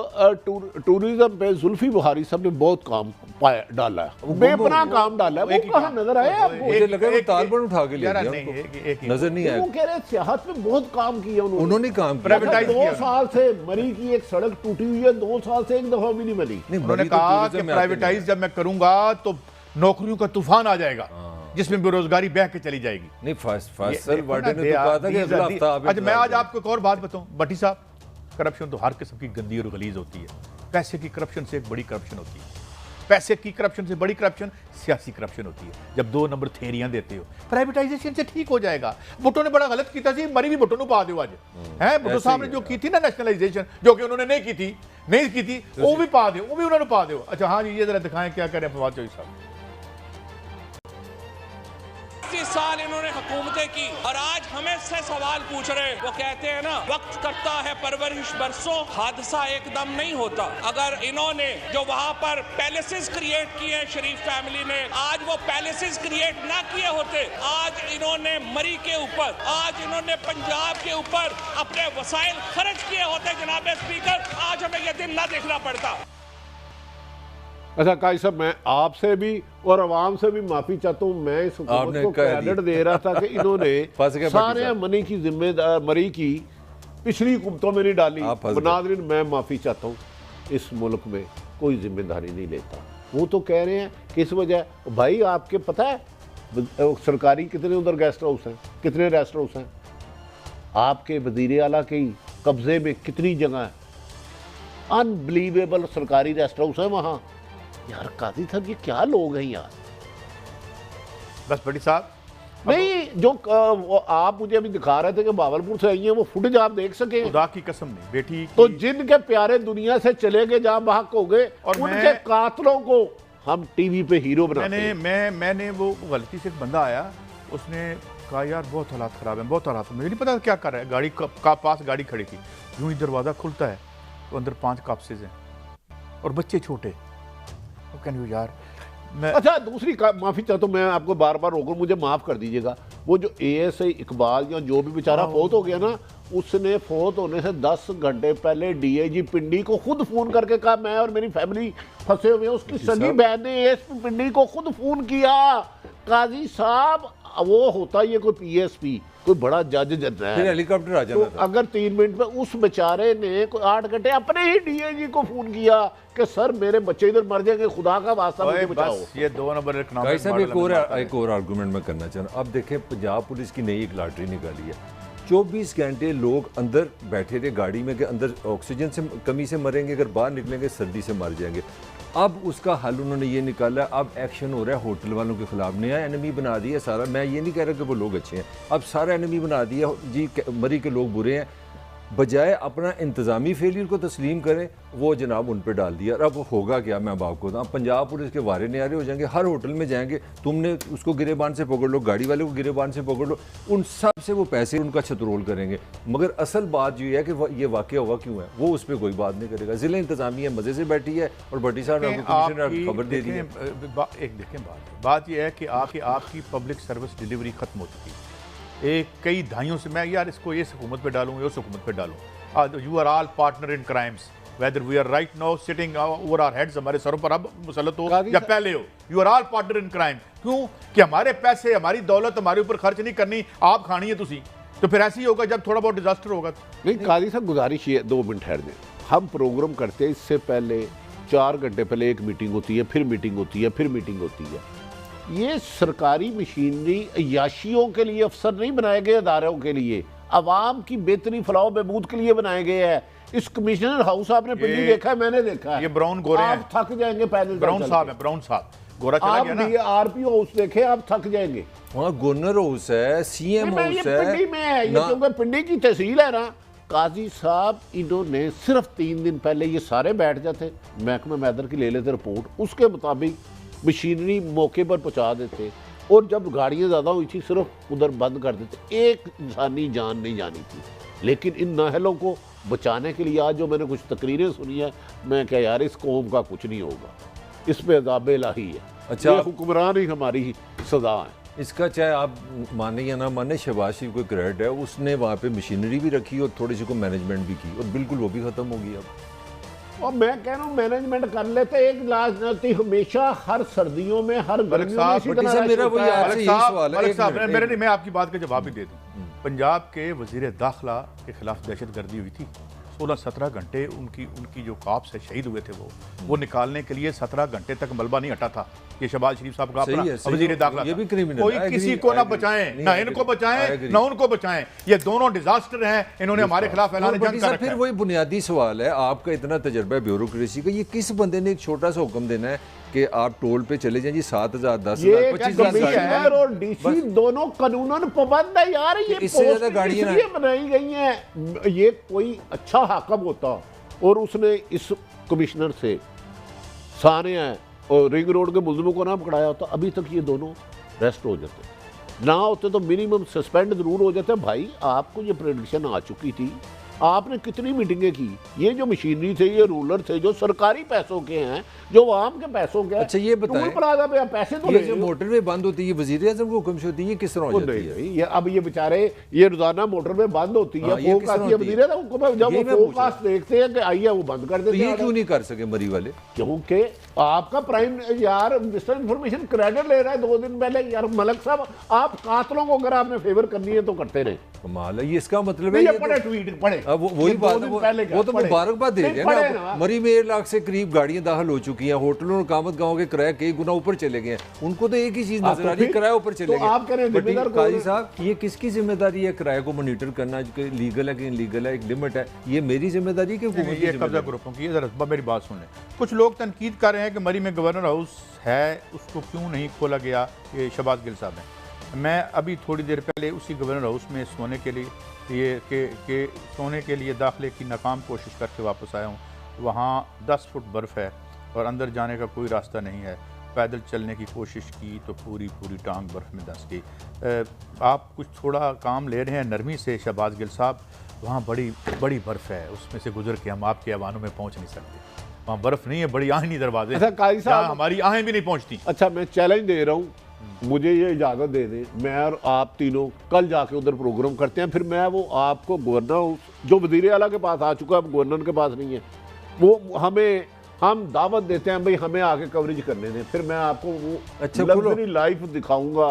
टूरिज्म पे जुल्फी बुखारी साहब ने बहुत काम डाला है, बेपनाह काम डाला है, वो कहाँ नजर आया आपको? मुझे लगा वो तालिबान उठा के ले गया, नजर नहीं आया। वो कह रहे सियाहत में बहुत काम किया उन्होंने काम किया। 2 साल से मरी की एक सड़क टूटी हुई है, 2 साल से एक दफा भी नहीं बनी। उन्होंने कहा कि प्राइवेटाइज जब मैं करूंगा तो नौकरियों का तूफान आ जाएगा जिसमें बेरोजगारी बह के चली जाएगी। नहीं फैसल वार्डे ने तो कहा था कि अगला हफ्ता। अच्छा मैं आज आपको एक और बात बताऊं भट्टी साहब, करप्शन तो हर किस्म की गंदी और गलीज होती है, पैसे की करप्शन से एक बड़ी करप्शन होती है। पैसे की करप्शन से बड़ी करप्शन सियासी करप्शन होती है, जब 2 नंबर थेरियां देते हो। प्राइवेटाइजेशन से ठीक हो जाएगा। भुट्टो ने बड़ा गलत किया थी, मरी भी भुट्टो ने पा दो आज है। भुट्टो साहब ने जो की थी ना नेशनलाइजेशन, जो कि उन्होंने नहीं की थी वो भी पा दो, वो भी उन्होंने पा दो। अच्छा हाँ जी, ये जरा दिखाएं क्या करें फवाद चौधरी साहब। 30 साल इन्होंने हुकूमतें की और आज हमें से सवाल पूछ रहे हैं। वो कहते हैं ना, वक्त करता है परवरिश बरसों, हादसा एकदम नहीं होता। अगर इन्होंने जो वहां पर पैलेसेस क्रिएट किए हैं शरीफ फैमिली ने, आज वो पैलेसेस क्रिएट ना किए होते, आज इन्होंने मरी के ऊपर, आज इन्होंने पंजाब के ऊपर अपने वसाइल खर्च किए होते जनाब स्पीकर, आज हमें यह दिन ना देखना पड़ता। अच्छा काजी साहब, मैं आपसे भी और आवाम से भी माफी चाहता हूँ। मैं इस हुकूमत को क्रेडिट दे रहा था कि इन्होंने सारे मनी की जिम्मेदार मरी की पिछली हुकूमतों में नहीं डाली। नाज़रीन, मैं माफी चाहता हूँ, इस मुल्क में कोई जिम्मेदारी नहीं लेता। वो तो कह रहे हैं किस वजह। भाई आपके पता है सरकारी कितने उधर गेस्ट हाउस हैं, कितने रेस्ट हाउस हैं? आपके वजीर आला के कब्जे में कितनी जगह है? अनबिलीवेबल सरकारी रेस्ट हाउस है वहाँ। यार काजी साहब, ये क्या लोग हैं यार। बस बड़ी साहब नहीं, जो आप मुझे अभी दिखा रहे थे कि बावलपुर से आई हैं, वो फुटेज आप देख सके? खुदा की कसम नहीं बेटी तो जिनके प्यारे दुनिया से चले गए, जहां बहक हो गए, और उनके कातलों को हम टीवी पे हीरो बनाते हैं। मैंने वो गलती से एक बंदा आया, उसने कहा यार बहुत हालात खराब है, बहुत हालात, मुझे नहीं पता क्या कर रहा है। गाड़ी का पास गाड़ी खड़ी थी, यूं ही दरवाजा खुलता है तो अंदर 5 काप्सेज हैं और बच्चे छोटे। कैन यू यार मैं अच्छा, दूसरी माफी चाहता हूँ, मैं आपको बार बार रोकूं, मुझे माफ कर दीजिएगा। वो जो ASI इकबाल या जो भी बेचारा फौत हो गया ना, उसने फौत होने से 10 घंटे पहले DIG पिंडी को खुद फोन करके कहा मैं और मेरी फैमिली फंसे हुए हैं। उसकी सगी बहन ने ASP पिंडी को खुद फोन किया। काजी साहब, वो होता ये कोई PSP, कोई बड़ा जज जज है, हेलीकॉप्टर आ जाना तो अगर 3 मिनट में उस बेचारे ने 8 घंटे अपने ही DIG को फोन किया कि सर मेरे बच्चे इधर मर जाएंगे, खुदा का वास्ता मुझे बचाओ। ये 2 नंबर एक और आर्गुमेंट मैं करना चाह रहा हूँ। अब देखें, पंजाब पुलिस की नई एक लॉटरी निकाली है। 24 घंटे लोग अंदर बैठे थे गाड़ी में कि अंदर ऑक्सीजन से कमी से मरेंगे, अगर बाहर निकलेंगे सर्दी से मर जाएंगे। अब उसका हल उन्होंने ये निकाला, अब एक्शन हो रहा है होटल वालों के खिलाफ। नया एनिमी बना दिया सारा। मैं ये नहीं कह रहा कि वो लोग अच्छे हैं, अब सारा एनिमी बना दिया जी, मरी के लोग बुरे हैं। बजाय अपना इंतज़ामी फेलियर को तस्लीम करें, वो जनाब उन पर डाल दिया। अब होगा क्या, मैं अब आपको बताऊँ, पंजाब पुलिस के वारे न्यारे हो जाएंगे। हर होटल में जाएंगे, तुमने उसको गिरेबान से पकड़ लो, गाड़ी वाले को गिरेबान से पकड़ लो, उन सब से वो पैसे उनका छतरोल करेंगे। मगर असल बात ये है कि ये वाक़या हुआ क्यों है, वो उस पर कोई बात नहीं करेगा। ज़िला इंतज़ामिया मज़े से बैठी है और भट्टी साहब ने कमिश्नर खबर दे दी है। एक देखें, बात यह है कि आपकी पब्लिक सर्विस डिलीवरी खत्म हो चुकी है। कई दहाइयों से मैं यार इसको ये हुकूमत पे डालूँ, ये उस हुकूमत पे डालूँ। You are all partner in crimes, whether we are right now sitting over our heads, हमारे सरों पर अब मुसल्लत हो या पहले हो, you are all partner in crime. क्यों कि हमारे पैसे, हमारी दौलत हमारे ऊपर खर्च नहीं करनी, आप खानी है तुसी। तो फिर ऐसे ही होगा जब थोड़ा बहुत डिजास्टर होगा। नहीं काजी साहब, गुजारिश ये 2 मिनट ठहर दें। हम प्रोग्राम करते हैं, इससे पहले 4 घंटे पहले एक मीटिंग होती है, फिर मीटिंग होती है, फिर मीटिंग होती है। ये सरकारी मशीनरी अय्याशियों के लिए अफसर नहीं बनाए गए, अदारों के लिए, अवाम की बेहतरी फलाह बहबूद के लिए बनाए गए हैं। इस कमिश्नर हाउस आपने पिंडी देखा है, मैंने देखा है। ये ब्राउन गोरे आप थक जाएंगे पैदल। ब्राउन साहब है, ब्राउन साहब गोरा चला गया ना। आप RPO हाउस देखे, आप थक जाएंगे। वहाँ गवर्नर हाउस है, CM हाउस है, पिंडी में है ये, क्योंकि पिंडी की तहसील है ना। काजी साहब, इन्होंने सिर्फ 3 दिन पहले ये सारे बैठ जाते, महकमा मैदर की ले लेते रिपोर्ट, उसके मुताबिक मशीनरी मौके पर पहुंचा देते, और जब गाड़ियां ज़्यादा हुई थी सिर्फ उधर बंद कर देते। एक इंसानी जान नहीं जानी थी। लेकिन इन नाहलों को बचाने के लिए आज जो मैंने कुछ तकरीरें सुनी है, मैं क्या यार, इस कौम का कुछ नहीं होगा, इस पे अज़ाब इलाही है। अच्छा, हुक्मरान ही हमारी सजा है। इसका चाहे आप माने या ना माने, शहबाज शरीफ को क्रेडिट है, उसने वहाँ पे मशीनरी भी रखी और थोड़ी सी को मैनेजमेंट भी की, और बिल्कुल वो भी ख़त्म होगी अब। और मैं कह रहा हूँ मैनेजमेंट कर लेते। एक राजनीति हमेशा हर सर्दियों में, हर गर्मियों में मेरा वही आपसे यही सवाल है। मेरे मैं आपकी बात का जवाब भी दे दूं। पंजाब के वजीर दाखिला के खिलाफ दहशतगर्दी हुई थी, 16-17 घंटे उनकी जो काप्स है शहीद हुए थे, वो निकालने के लिए 17 घंटे तक मलबा नहीं हटा था। ये शहबाज शरीफ साहब का अपना वजीर दाखिला, ये भी क्रिमिनल, कोई किसी को ना बचाएं, ना इनको बचाएं ना उनको बचाएं। ये दोनों डिजास्टर हैं, इन्होंने हमारे खिलाफ ऐलान जंग कर रखा है। फिर वही बुनियादी सवाल है, आपका इतना तजर्बा है ब्यूरोक्रेसी का, ये किस बंदे ने एक छोटा सा हुक्म देना है कि आप टोल पे चले जाएं जी 7,000, 10,000, ये 25,000 कमिश्नर और डीसी दोनों कानूनन पाबंद है यार। ये इससे ज्यादा पोस्ट गाड़ियां इसलिए बनाई गई हैं। ये कोई अच्छा हाकम होता और उसने इस कमिश्नर से सारे हैं और रिंग रोड के मुल्जिमों को ना पकड़ाया होता, अभी तक ये दोनों रेस्ट हो जाते। ना होते तो मिनिमम सस्पेंड जरूर हो जाते। भाई आपको ये प्रेडिक्शन आ चुकी थी, आपने कितनी मीटिंगें की। ये जो मशीनरी थे, ये रूलर थे, जो सरकारी पैसों के हैं, जो आम के पैसों के हैं। अच्छा ये बताएं, टोल प्लाजा पे आप पैसे तो ये ले जो लो। मोटरवे बंद होती है वजीर आजम को हुक्म से होती है, ये किस तरह हो जाती है? ये अब ये बेचारे ये रोजाना मोटरवे बंद होती है, हाँ, ये किस तरह होती है? वजीर आजम को जब यही वो मैं पूछ फोरकास्ट देखते हैं कि आइए वो बंद कर तो देते ये हैं। क्यों नहीं कर सके मरी वाले? क्योंकि आपका प्राइम यार मिनिस्टर इंफॉर्मेशन क्रेडिट ले रहा है 2 दिन पहले। यार मलक साहब, आप कातलों को अगर आपने फेवर करनी है तो करते रहे। कमाल है, ये इसका मतलब है ये ये पढ़े तो- ट्वीट पढ़े। अब वही ये 2 बात दिन है, पहले क्या वो तो पढ़े? मुबारकबाद दे नहीं, रहे हैं पढ़े ना। ना। मरी में 1 लाख से करीब गाड़ियां दाखिल हो चुकी हैं, होटलों और कामत गांव के किराए कई गुना ऊपर चले गए हैं। उनको तो एक ही चीज नजर आ रही है, किराए ऊपर चले तो आप कह रहे हैं गए। जिम्मेदार कौन काजी है? साहब, ये किसकी जिम्मेदारी है किराए को मॉनिटर करना, कि लीगल है कि इनलीगल है, एक लिमिट है? ये मेरी जिम्मेदारी है कि हुकूमत की ये कब्जा जिम्मेदारी? ग्रुपों की। जरा मेरी बात सुन लें। कुछ लोग तनकीद कर रहे हैं कि मरी में गवर्नर हाउस है, उसको क्यों नहीं खोला गया। ये शहबाज गिल साहब हैं। मैं अभी थोड़ी देर पहले उसी गवर्नर हाउस में सोने के लिए सोने के लिए दाखिले की नाकाम कोशिश करके वापस आया हूँ। वहाँ 10 फुट बर्फ़ है और अंदर जाने का कोई रास्ता नहीं है। पैदल चलने की कोशिश की तो पूरी टांग बर्फ़ में धंस गई। आप कुछ थोड़ा काम ले रहे हैं नरमी से शहबाज गिल साहब। वहाँ बड़ी बर्फ़ है, उसमें से गुजर के हम आपके ऐवानों में पहुँच नहीं सकते। वहाँ बर्फ़ नहीं है, बड़ी आहनी दरवाजे। अच्छा काजी साहब, हमारी आहें भी नहीं पहुँचती। अच्छा मैं चैलेंज दे रहा हूँ, मुझे ये इजाज़त दे दें, मैं और आप तीनों कल जाके उधर प्रोग्राम करते हैं। फिर मैं वो आपको गवर्नर जो वज़ीर आला के पास आ चुका है, अब गवर्नर के पास नहीं है, वो हम दावत देते हैं भाई हमें आके कवरेज करने दें। फिर मैं आपको वो अच्छा, लग्जरी लाइफ दिखाऊंगा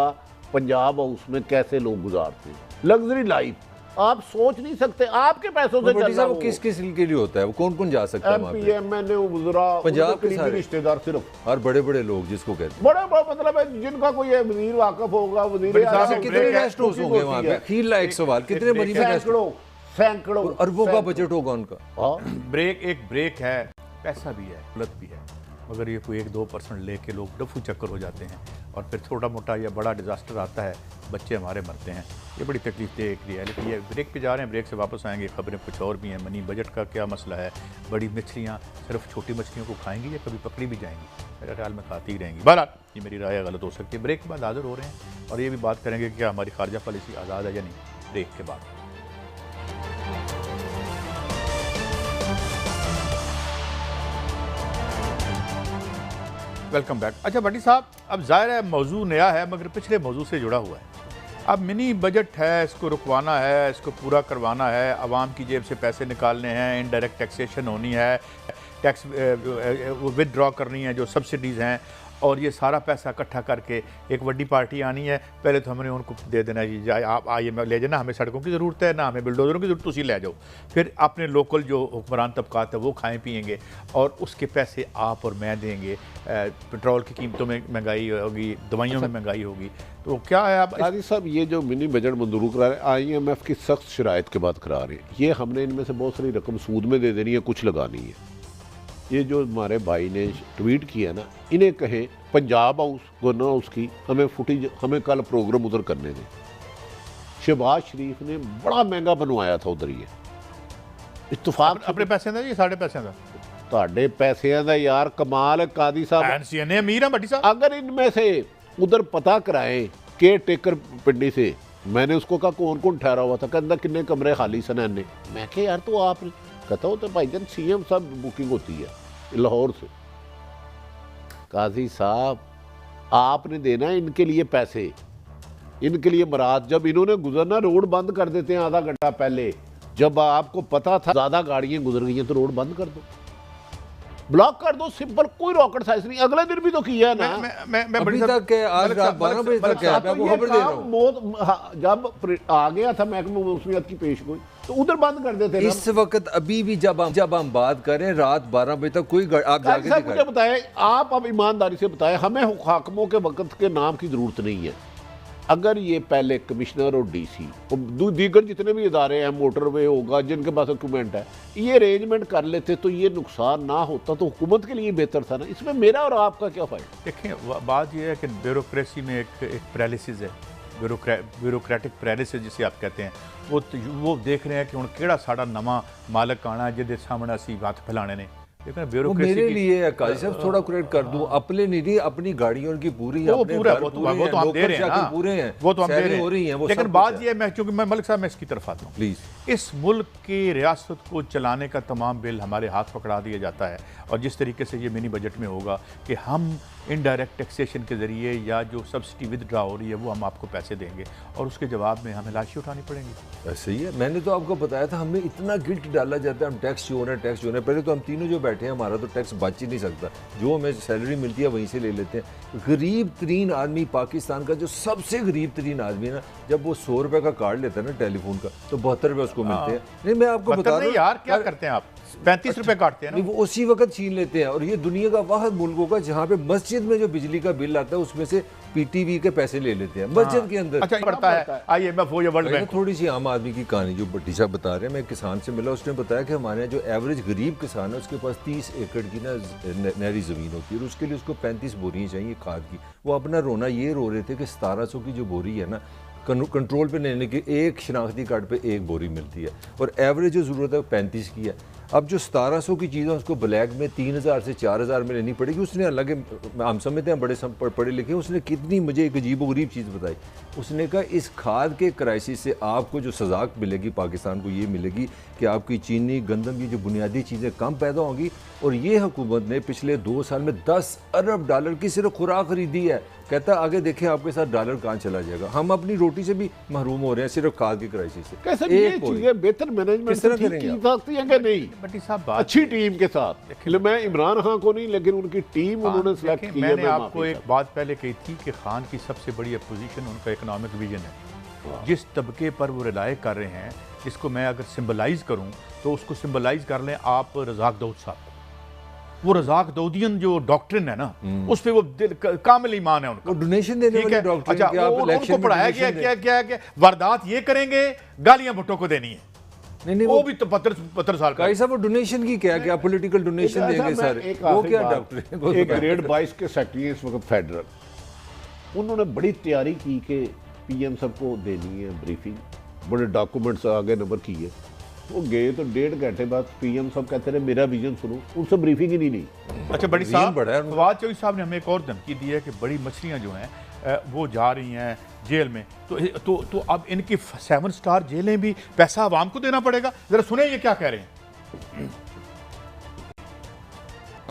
पंजाब हाउस में कैसे लोग गुजारते हैं। लग्जरी लाइफ आप सोच नहीं सकते, आपके पैसों से चल रहा वो किस किस के लिए होता है? वो कौन कौन जा सकता है वहाँ पे? एमपी वज़रा पंजाब के करीबी सारे रिश्तेदार सिर्फ और बड़े लोग जिसको कहते हैं। बड़ा मतलब है जिनका कोई वजीर वाकफ होगा, वजीर आला अच्छा, कितने होगा, गेस्ट हाउस होंगे वहाँ पे? खील लायक सवाल, कितने मरी में गेस्ट? सैकड़ों अरबों का बजट होगा उनका। एक ब्रेक है, पैसा भी है, गलत भी है, मगर ये कोई 1-2% लेके लोग डफू चक्कर हो जाते हैं और फिर छोटा मोटा या बड़ा डिजास्टर आता है, बच्चे हमारे मरते हैं। ये बड़ी तकलीफ दे एक रियलिटी है। ब्रेक पे जा रहे हैं, ब्रेक से वापस आएंगे। खबरें कुछ और भी हैं। मनी बजट का क्या मसला है? बड़ी मछलियाँ सिर्फ छोटी मछलियों को खाएंगी या कभी पकड़ी भी जाएंगी? मेरे ख्याल में खाती ही रहेंगी। बहरहाल ये मेरी राय गलत हो सकती है। ब्रेक के बाद हाजिर हो रहे हैं और ये भी बात करेंगे कि क्या हमारी खारजा पॉलिसी आज़ाद है या नहीं। ब्रेक के बाद वेलकम बैक। अच्छा भट्टी साहब, अब ज़ाहिर है मौजू नया है मगर पिछले मौजू से जुड़ा हुआ है। अब मिनी बजट है, इसको रुकवाना है, इसको पूरा करवाना है, आवाम की जेब से पैसे निकालने हैं, इनडायरेक्ट टैक्सेशन होनी है, टैक्स विदड्रॉ करनी है जो सब्सिडीज़ हैं, और ये सारा पैसा इकट्ठा करके एक बड़ी पार्टी आनी है। पहले तो हमने उनको दे देना है, आप आइए ले जाना, हमें सड़कों की ज़रूरत है ना, हमें बिल्डोजरों की ज़रूरत, उसी ले जाओ। फिर अपने लोकल जो हुक्मरान तबकात है वो खाएँ पिएंगे और उसके पैसे आप और मैं देंगे। पेट्रोल की कीमतों में महंगाई होगी, दवाइयों में महंगाई होगी। तो क्या है आप काजी साहब, ये जो मिनी बजट मंजूर करा रहे हैं IMF की सख्त शराइत के बाद करा रहे हैं, ये हमने इनमें से बहुत सारी रकम सूद में दे देनी है, कुछ लगानी है। ये जो हमारे भाई ने ट्वीट किया ना, इन्हें कहें पंजाब हाउस, गवर्नर हाउस की हमें फुटेज, हमें कल प्रोग्राम उधर करने दें। शहबाज शरीफ ने बड़ा महंगा बनवाया था उधर, ये इत्तफाक अपने पैसे ਦਾ ਜੀ ਸਾਡੇ ਪੈਸਿਆਂ ਦਾ ਤੁਹਾਡੇ पैसों का यार कमाल है कादी साहब। एनसीए ने अमीर है भट्टी साहब। अगर इनमें से उधर पता कराएं केयर टेकर पिंडी से, मैंने उसको कहा कौन कौन ठहरा हुआ था, कहता कितने कमरे खाली सन ने। मैं कहा यार तो आप कहता हो तो भाईजान CM साहब बुकिंग होती है लाहौर से। काजी साहब आपने देना इनके लिए पैसे, इनके लिए मराद। जब इन्होंने गुजरना, रोड बंद कर देते हैं आधा घंटा पहले। जब आपको पता था ज़्यादा गाड़ियां गुजर गई हैं तो रोड बंद कर दो, ब्लॉक कर दो, सिंपल, कोई रॉकेट साइंस नहीं। अगले दिन भी तो किया है ना। मैं अभी तक है, आज रात 12 बजे तक है, मैं आपको खबर दे रहा हूं। जब आ गया था महकमा मौसमियात की पेशगोई तो उधर बंद कर देते। इस वक्त अभी भी जब हम बात करें रात 12 बजे तक कोई आप जाके मुझे दिखाएं। बताएं, आप अब ईमानदारी से बताएं, हमें हाकिमों के वक्त के नाम की जरूरत नहीं है। अगर ये पहले कमिश्नर और डीसी और दीगर जितने भी इदारे हैं, मोटरवे होगा, जिनके पास इक्विपमेंट है, ये अरेंजमेंट कर लेते तो ये नुकसान ना होता, तो हुकूमत के लिए बेहतर था ना। इसमें मेरा और आपका क्या फ़ायदा? देखें, बात यह है कि ब्यूरोक्रेसी में एक पैरालिसिस है, ब्यूरोक्रेटिक पैरालिसिस जिसे आप कहते हैं। वो देख रहे हैं कि हुण केड़ा साड़ा नवा मालक आना है जिहदे सामने असीं हत्थ फैलाने ने। लेकिन ब्यूरोक्रेसी मेरे लिए काजी साहब थोड़ा करेक्ट कर दूं, अपने नहीं, अपनी गाड़ियों की पूरी, वो तो हम दे रहे हैं ना, पूरे हैं, वो तो हम दे रहे हैं। लेकिन बात ये है, चूंकि मैं मलिक साहब मैं इसकी तरफ आता हूँ, प्लीज, इस मुल्क की रियासत को चलाने का तमाम बिल हमारे हाथ पकड़ा दिया जाता है। और जिस तरीके से ये मिनी बजट में होगा कि हम इनडायरेक्ट टैक्सेशन के जरिए या जो सब्सिडी विदड्रा हो रही है वो हम आपको पैसे देंगे और उसके जवाब में हमें लाशी उठानी पड़ेगी। ऐसे ही है, मैंने तो आपको बताया था, हमें इतना गिल्ट डाला जाता है, हम टैक्स चोर हैं, टैक्स चोर हैं। पहले तो हम तीनों जो बैठे हैं, हमारा तो टैक्स बच ही नहीं सकता, जो हमें सैलरी मिलती है वहीं से ले लेते हैं। गरीब तरीन आदमी, पाकिस्तान का जो सबसे गरीब तरीन आदमी है ना, जब वो 100 रुपये का कार्ड लेता है ना टेलीफोन का, तो 72 रुपये उसको मिलते हैं। नहीं, मैं आपको बता रहा हूँ यार, क्या करते हैं आप, 35 रुपए काटते हैं ना, वो उसी वक्त छीन लेते हैं। और ये दुनिया का वाहिद मुल्क होगा जहाँ पे मस्जिद में जो बिजली का बिल आता है उसमें से पीटीवी के पैसे ले लेते हैं मस्जिद के अंदर। अच्छा, पड़ता है IMF हो या वर्ल्ड बैंक। थोड़ी सी आम आदमी की कहानी जो भट्टी साहब बता रहे हैं, मैं किसान से मिला, उसने बताया कि हमारे यहाँ जो एवरेज गरीब किसान है उसके पास 30 एकड़ की ना नहरी ज़मीन होती है और उसके लिए उसको 35 बोरियाँ चाहिए खाद की। वो अपना रोना ये रो रहे थे कि 1700 की जो बोरी है ना, कंट्रोल पे लेने की एक शनाख्ती कार्ड पे एक बोरी मिलती है और एवरेज जो ज़रूरत है वो 35 की है। अब जो 1700 की चीज़ है उसको ब्लैक में 3000 से 4000 में लेनी पड़ेगी। उसने अलग, हम समझते हैं बड़े पढ़े लिखे, उसने कितनी मुझे एक अजीब गरीब चीज़ बताई। उसने कहा इस खाद के क्राइसिस से आपको जो सज़ा मिलेगी पाकिस्तान को, ये मिलेगी कि आपकी चीनी, गंदम, ये जो बुनियादी चीज़ें कम पैदा होंगी। और ये हुकूमत ने पिछले 2 साल में 10 अरब डॉलर की सिर्फ खुराक खरीदी है। कहता आगे देखें आपके साथ डॉलर कहाँ चला जाएगा। हम अपनी रोटी से भी महरूम हो रहे हैं सिर्फ खाद की क्राइसिस से। कैसे ये चीजें बेहतर मैनेजमेंट किस तरह करेंगे की सकती हैं कि नहीं? बट्टी साहब, अच्छी टीम के साथ, मैं इमरान खान को नहीं, लेकिन उनकी टीम उन्होंने सेलेक्ट की है। मैंने आपको एक बात पहले कही थी कि खान की सबसे बड़ी अपोजिशन उनका इकोनॉमिक विजन है। जिस तबके पर वो रिलाय कर रहे हैं, जिसको मैं अगर सिंबलाइज करूं तो उसको सिंबलाइज कर लें आप रज़ाक दाऊद साहब। वो रज़ाक दाऊदियन जो डॉक्ट्रिन है ना, उस पे वो कामिल ईमान है उनका। वो डोनेशन देने वाले डॉक्टर, अच्छा, उनको पढ़ाया गया क्या वारदात ये करेंगे, गालियां भुट्टो को देनी है। नहीं, वो भी तो 75 साल का साहब, वो डोनेशन की क्या पॉलिटिकल डोनेशन देंगे सारे, वो क्या डॉक्टर। एक ग्रेड 22 के सेक्रेटरी इस वक्त फेडरल, उन्होंने बड़ी तैयारी की कि PM सबको देनी है ब्रीफिंग, बड़े डॉक्यूमेंट्स आगे नंबर किए। वो गए तो 1.5 घंटे बाद PM सब कहते रहे मेरा विजन सुनो, उनसे ब्रीफिंग ही नहीं। अच्छा, बड़ी साहब, फवाद चौधरी साहब ने हमें एक और धमकी दी है कि बड़ी मछलियां जो हैं वो जा रही हैं जेल में, तो अब इनकी 7 स्टार जेलें भी पैसा आवाम को देना पड़ेगा। जरा सुने ये क्या कह रहे हैं।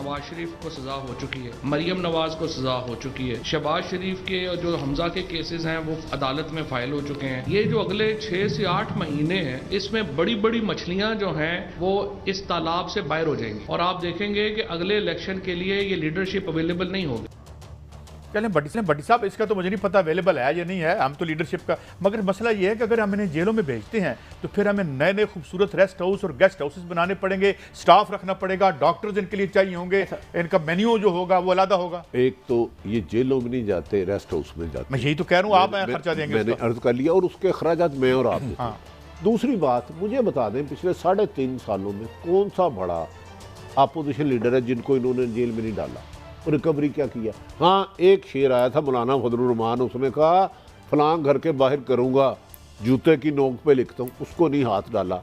नवाज शरीफ को सजा हो चुकी है, मरियम नवाज को सजा हो चुकी है, शहबाज शरीफ के जो हमजा के केसेस हैं वो अदालत में फाइल हो चुके हैं। ये जो अगले 6 से 8 महीने हैं, इसमें बड़ी बड़ी मछलियां जो हैं वो इस तालाब से बाहर हो जाएंगी और आप देखेंगे कि अगले इलेक्शन के लिए ये लीडरशिप अवेलेबल नहीं होगी। चलें भट्टी साहब, इसका तो मुझे नहीं पता अवेलेबल है या नहीं है, हम तो लीडरशिप का, मगर मसला ये है कि अगर हम इन्हें जेलों में भेजते हैं तो फिर हमें नए नए खूबसूरत रेस्ट हाउस और गेस्ट हाउसेस बनाने पड़ेंगे, स्टाफ रखना पड़ेगा, डॉक्टर्स इनके लिए चाहिए होंगे, इनका मेन्यू जो होगा वो अलग होगा। एक तो ये जेलों में नहीं जाते, रेस्ट हाउस में जाते। मैं यही तो कह रहा हूँ, आप खर्चा देंगे। मैंने अर्ज कर लिया और उसके अखराजात मैं और आप देते हैं। दूसरी बात मुझे बता दें, पिछले 3.5 सालों में कौन सा बड़ा अपोजिशन लीडर है जिनको इन्होंने जेल में नहीं डाला, रिकवरी क्या किया? हाँ, एक शेर आया था मौलाना फजलुर रहमान, उसने कहा फलां घर के बाहर करूँगा, जूते की नोक पे लिखता हूँ, उसको नहीं हाथ डाला।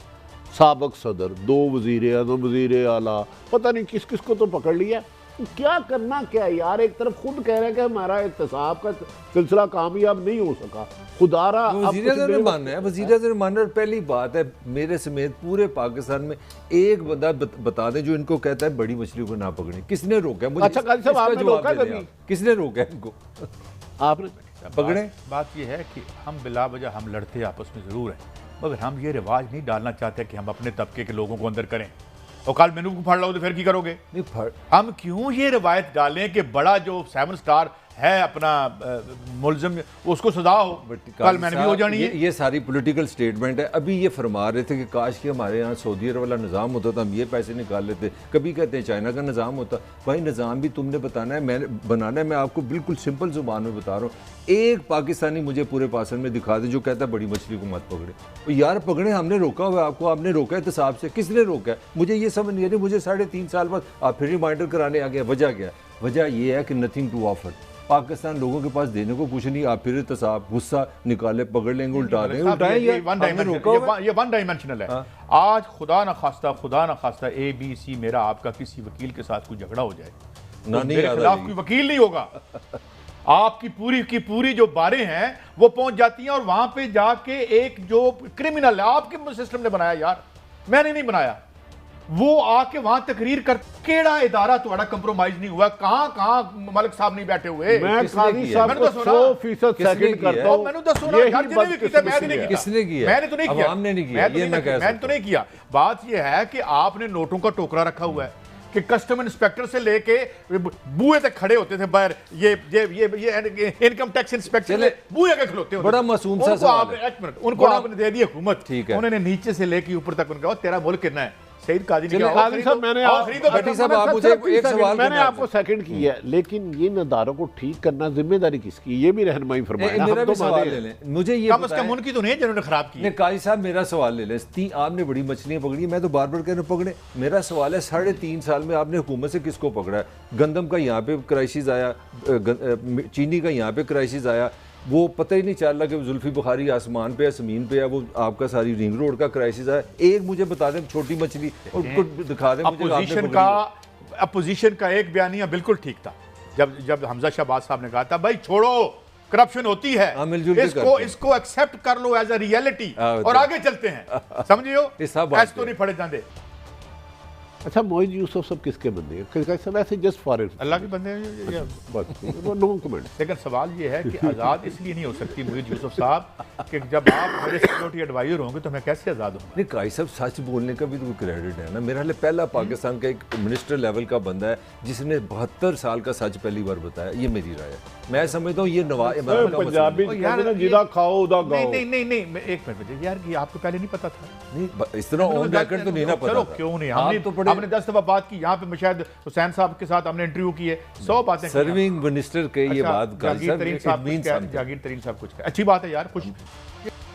साबक सदर, 2 वज़ीर आज़म, वज़ीर आला, पता नहीं किस किस को तो पकड़ लिया। क्या करना क्या यार, एक तरफ खुद कह रहे हैं कि हमारा एहतसाब का सिलसिला कामयाब नहीं हो सका, खुदारा वज़ीर मानना है, वज़ीर मानना। पहली बात है, मेरे समेत पूरे पाकिस्तान में एक बंदा बता दें जो इनको कहता है बड़ी मछलियों को ना पकड़े, किसने रोका मुझे? अच्छा काजी साहब, आपने रोका कभी? किसने रोका इनको? आपने पकड़े? बात यह है कि हम बिला वजह हम लड़ते आपस में ज़रूर हैं, मगर हम ये रिवाज नहीं डालना चाहते कि हम अपने तबके के लोगों को अंदर करें और कल मेनू को फाड़ लो तो फिर की करोगे? हम क्यों ये रिवायत डालें कि बड़ा जो 7 स्टार है अपना मुलजिम, उसको सजा हो, कल मैंने भी हो जानी है। ये सारी पॉलिटिकल स्टेटमेंट है। अभी ये फरमा रहे थे कि काश कि हमारे यहाँ सऊदी अरब वाला निज़ाम होता तो हम ये पैसे निकाल लेते। कभी कहते हैं चाइना का निज़ाम होता। भाई निज़ाम भी तुमने बताना है, मैंने बनाना है। मैं आपको बिल्कुल सिंपल जुबान में बता रहा हूँ, एक पाकिस्तानी मुझे पूरे पासन में दिखा दे जो कहता है बड़ी मछली को मत पकड़े। तो यार पकड़े, हमने रोका हुआ है आपको, आपने रोका है एहतसाब से, किसने रोका है? मुझे ये समझ नहीं आ रही। मुझे 3.5 साल बाद आप फिर रिमाइंडर कराने आ गया। वजह क्या है? वजह ये है कि नथिंग टू ऑफर। पाकिस्तान लोगों के पास देने को कुछ नहीं, आप फिर एहतसाब गुस्सा निकाले, पकड़ लेंगे, उल्टा देंगे। उल्टाएं, ये वन डायमेंशनल है। आज खुदा न खास्ता ABC मेरा आपका किसी वकील के साथ कोई झगड़ा हो जाए, तो मेरे खिलाफ कोई वकील नहीं होगा। आपकी पूरी की पूरी जो बारें हैं वो पहुंच जाती हैं और वहां पे जाके एक जो क्रिमिनल है, आपके सिस्टम ने बनाया यार, मैंने नहीं बनाया, वो आके वहां तकरीर कर, केड़ा इदारा तुम्हारा कंप्रोमाइज नहीं हुआ? कहां मलिक साहब नहीं बैठे हुए? मैं काजी साहब को 100% सेकंड करता हूं। मैंने तो सुना यार, जिन्होंने भी किया, मैंने नहीं किया। किसने किया? मैंने तो नहीं किया, अवाम ने नहीं किया, मैंने तो नहीं किया। बात ये है कि आपने नोटों का टोकरा रखा हुआ है कि कस्टम इंस्पेक्टर से लेके बूहे तक खड़े होते थे बाहर, ये इनकम टैक्स इंस्पेक्टर बूहे के खड़ोते होते। बड़ा मासूम सा सवाल है। एक मिनट, उनको आपने दे दी हुकूमत, ठीक है, उन्होंने नीचे से लेके ऊपर तक उनका तेरा मुल्क कितना है? सईद काजी ने मैंने आपको सेकंड किया है, लेकिन ये नदारों को ठीक करना जिम्मेदारी किसकी? ये भी रहनुमाई फरमाया। मेरा भी सवाल ले लें, मुझे ये कम से कम उनकी तो नहीं है जिन्होंने खराब की। काजी साहब मेरा सवाल ले लें, आपने बड़ी मछलियां पकड़ी, मैं तो बार बार कह रहा हूं पकड़े। मेरा सवाल है 3.5 साल में आपने हुकूमत से किसको पकड़ा है? गंदम का यहाँ पे क्राइसिस आया, चीनी का यहाँ पे क्राइसिस आया, वो पता ही नहीं चल रहा कि जुल्फी बुखारी आसमान पे है ज़मीन पे है, वो आपका सारी रिंग रोड का क्राइसिस है। एक मुझे बता दें छोटी मछली, उनको दिखा दें अपोजिशन का एक बयानिया बिल्कुल ठीक था। जब हमजा शहबाज साहब ने कहा था भाई छोड़ो, करप्शन होती है, इसको एक्सेप्ट कर लो एज अ रियलिटी और आगे चलते हैं, समझियो ऐसे तो नहीं फड़े जाते। अच्छा, मोइज यूसुफ सब किसके बंदे हैं? ऐसे जस्ट फॉर अल्लाह के बंदे हैं बस, नो कमेंट। लेकिन सवाल ये है कि आज़ाद इसलिए नहीं हो सकती मोइज यूसुफ साहब कि जब आप मेरे सिक्योरिटी एडवाइजर होंगे तो मैं कैसे आज़ाद हूँ? नहीं काई साहब, सच बोलने का भी तो क्रेडिट है ना। मेरा पहला पाकिस्तान का एक मिनिस्टर लेवल का बंदा है जिसने 72 साल का सच पहली बार बताया। ये मेरी राय है। मैं समझता हूँ ये पंजाबी जिदा खाओ उदा गाओ। नहीं, एक मिनट यार, ये आपको पहले नहीं पता था? नहीं, इस तरह ऑन रिकॉर्ड तो नहीं ना पता। क्यों नहीं? हमने 10 दफा बात की यहाँ पे, शायद हुसैन साहब के साथ हमने इंटरव्यू की है, 100 बातें। सर्विंग मिनिस्टर के ये बात जागीर तरीन साहब कुछ अच्छी बात है यार, कुछ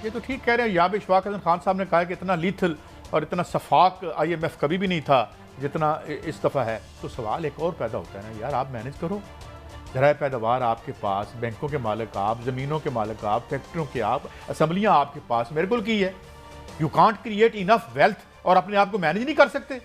ये तो ठीक कह रहे हैं। यहाँ पे इशफाक हसन खान साहब ने कहा कि इतना लीथल और इतना सफाक IMF कभी भी नहीं था जितना इस दफ़ा है। तो सवाल एक और पैदा होता है ना यार, आप मैनेज करो, ज़राए पैदावार आपके पास, बैंकों के मालिक आप, ज़मीनों के मालिक आप, फैक्ट्रियों के आप, असम्बलियाँ आपके पास, मेरे को की है। You can't create enough wealth और अपने आप को मैनेज नहीं कर सकते।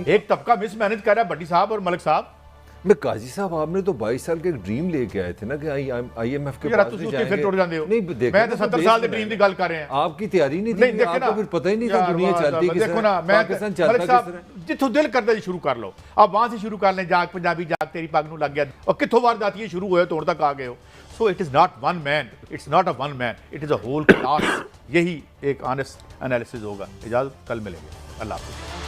एक तबका मिस मैनेज कर रहा है, भट्टी साहब और मलिक साहब। मैं काजी साहब, आपने तो 22 साल के एक ड्रीम लेके आए थे ना कि IMF के पास नहीं जाएंगे। फिर टूट जाते हो। नहीं देखो, मैं तो 70 साल के ड्रीम की गल कर रहे हैं। आपकी तैयारी नहीं थी, आपको फिर पता ही नहीं था दुनिया चलती किस तरह, देखो ना, मैं पाकिस्तान चलता किस तरह। जिथों दिल करता जी शुरू कर लो, अब वहां से शुरू कर लें, जाग पंजाबी जाग तेरी पग नूं लग गया, और किथों वारदाती शुरू होए तो तक आ गए हो। So it is not one man, it's not a one man, it is a whole class. यही एक ऑनेस्ट एनालिसिस होगा। इजाजत, कल मिलेंगे। अल्लाह हाफ़िज़।